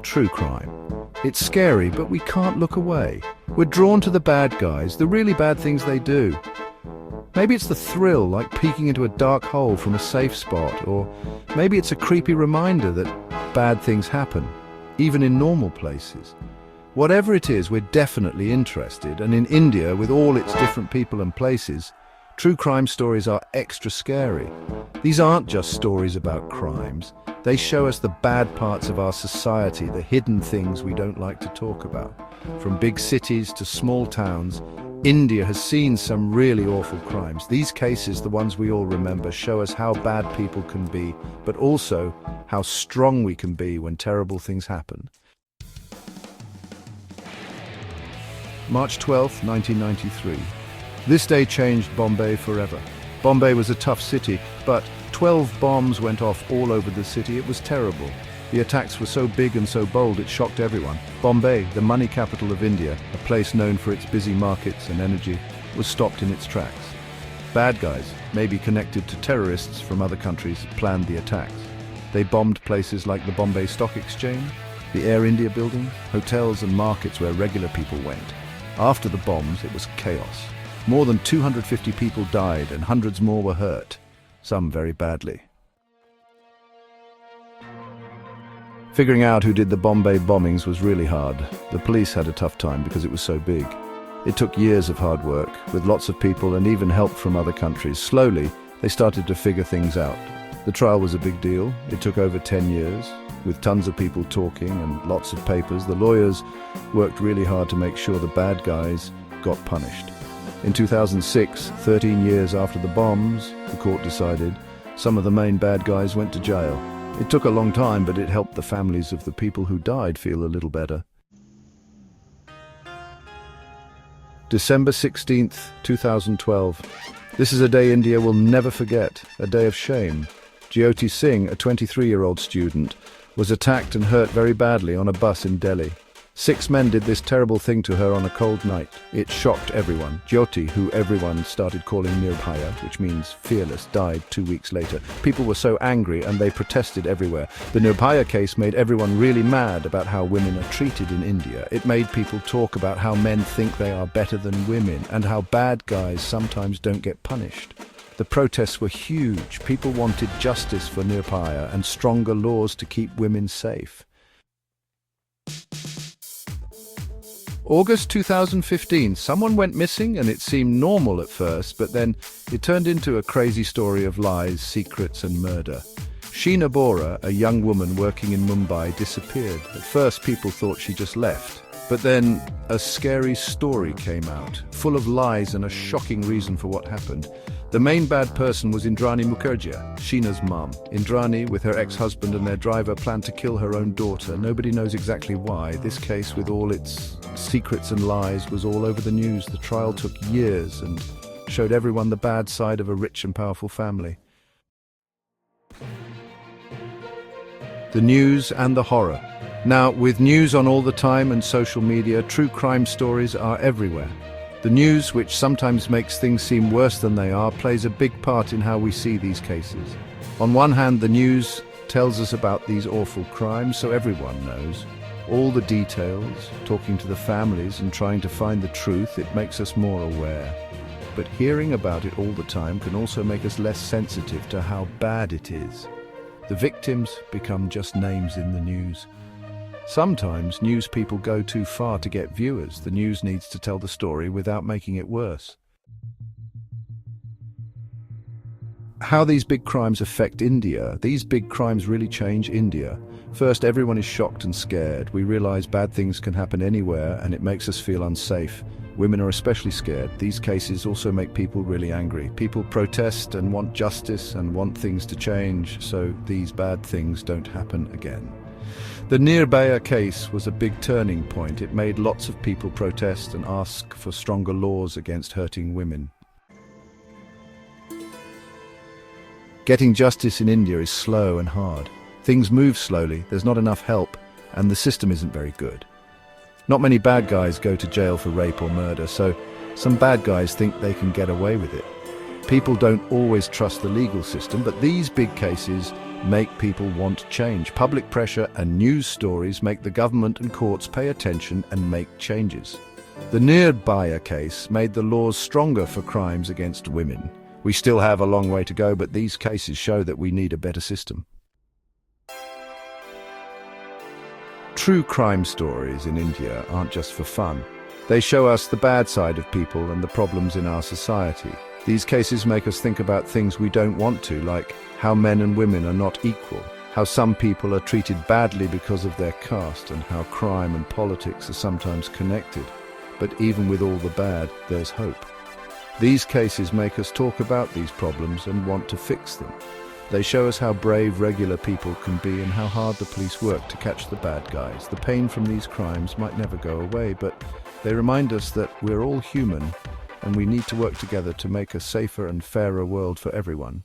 True crime. It's scary, but we can't look away. We're drawn to the bad guys, the really bad things they do. Maybe it's the thrill, like peeking into a dark hole from a safe spot, or maybe it's a creepy reminder that bad things happen, even in normal places. Whatever it is, we're definitely interested, and in India, with all its different people and places, true crime stories are extra scary. These aren't just stories about crimes. They show us the bad parts of our society, the hidden things we don't like to talk about. From big cities to small towns, India has seen some really awful crimes. These cases, the ones we all remember, show us how bad people can be, but also how strong we can be when terrible things happen. March 12, 1993. This day changed Bombay forever. Bombay was a tough city, but 12 bombs went off all over the city. It was terrible. The attacks were so big and so bold it shocked everyone. Bombay, the money capital of India, a place known for its busy markets and energy, was stopped in its tracks. Bad guys, maybe connected to terrorists from other countries, planned the attacks. They bombed places like the Bombay Stock Exchange, the Air India building, hotels and markets where regular people went. After the bombs, it was chaos. More than 250 people died and hundreds more were hurt, some very badly. Figuring out who did the Bombay bombings was really hard. The police had a tough time because it was so big. It took years of hard work, with lots of people and even help from other countries. Slowly, they started to figure things out. The trial was a big deal. It took over 10 years. With tons of people talking and lots of papers, the lawyers worked really hard to make sure the bad guys got punished. In 2006, 13 years after the bombs, the court decided some of the main bad guys went to jail. It took a long time, but it helped the families of the people who died feel a little better. December 16th, 2012. This is a day India will never forget, a day of shame. Jyoti Singh, a 23-year-old student, was attacked and hurt very badly on a bus in Delhi. 6 men did this terrible thing to her on a cold night. It shocked everyone. Jyoti, who everyone started calling Nirbhaya, which means fearless, died 2 weeks later. People were so angry and they protested everywhere. The Nirbhaya case made everyone really mad about how women are treated in India. It made people talk about how men think they are better than women and how bad guys sometimes don't get punished. The protests were huge. People wanted justice for Nirbhaya and stronger laws to keep women safe. August 2015, someone went missing and it seemed normal at first, but then it turned into a crazy story of lies, secrets and murder. Sheena Bora, a young woman working in Mumbai, disappeared. At first people thought she just left. But then a scary story came out, full of lies and a shocking reason for what happened. The main bad person was Indrani Mukherjee, Sheena's mum. Indrani, with her ex-husband and their driver, planned to kill her own daughter. Nobody knows exactly why. This case, with all its secrets and lies, was all over the news. The trial took years and showed everyone the bad side of a rich and powerful family. The news and the horror. Now, with news on all the time and social media, true crime stories are everywhere. The news, which sometimes makes things seem worse than they are, plays a big part in how we see these cases. On one hand, the news tells us about these awful crimes, so everyone knows. All the details, talking to the families and trying to find the truth, it makes us more aware. But hearing about it all the time can also make us less sensitive to how bad it is. The victims become just names in the news. Sometimes news people go too far to get viewers. The news needs to tell the story without making it worse. How these big crimes affect India. These big crimes really change India. First, everyone is shocked and scared. We realize bad things can happen anywhere and it makes us feel unsafe. Women are especially scared. These cases also make people really angry. People protest and want justice and want things to change so these bad things don't happen again. The Nirbhaya case was a big turning point. It made lots of people protest and ask for stronger laws against hurting women. Getting justice in India is slow and hard. Things move slowly, there's not enough help, and the system isn't very good. Not many bad guys go to jail for rape or murder, so some bad guys think they can get away with it. People don't always trust the legal system, but these big cases make people want change. Public pressure and news stories make the government and courts pay attention and make changes. The Nirbhaya case made the laws stronger for crimes against women. We still have a long way to go, but these cases show that we need a better system. True crime stories in India aren't just for fun. They show us the bad side of people and the problems in our society. These cases make us think about things we don't want to, like how men and women are not equal, how some people are treated badly because of their caste, and how crime and politics are sometimes connected. But even with all the bad, there's hope. These cases make us talk about these problems and want to fix them. They show us how brave regular people can be and how hard the police work to catch the bad guys. The pain from these crimes might never go away, but they remind us that we're all human and we need to work together to make a safer and fairer world for everyone.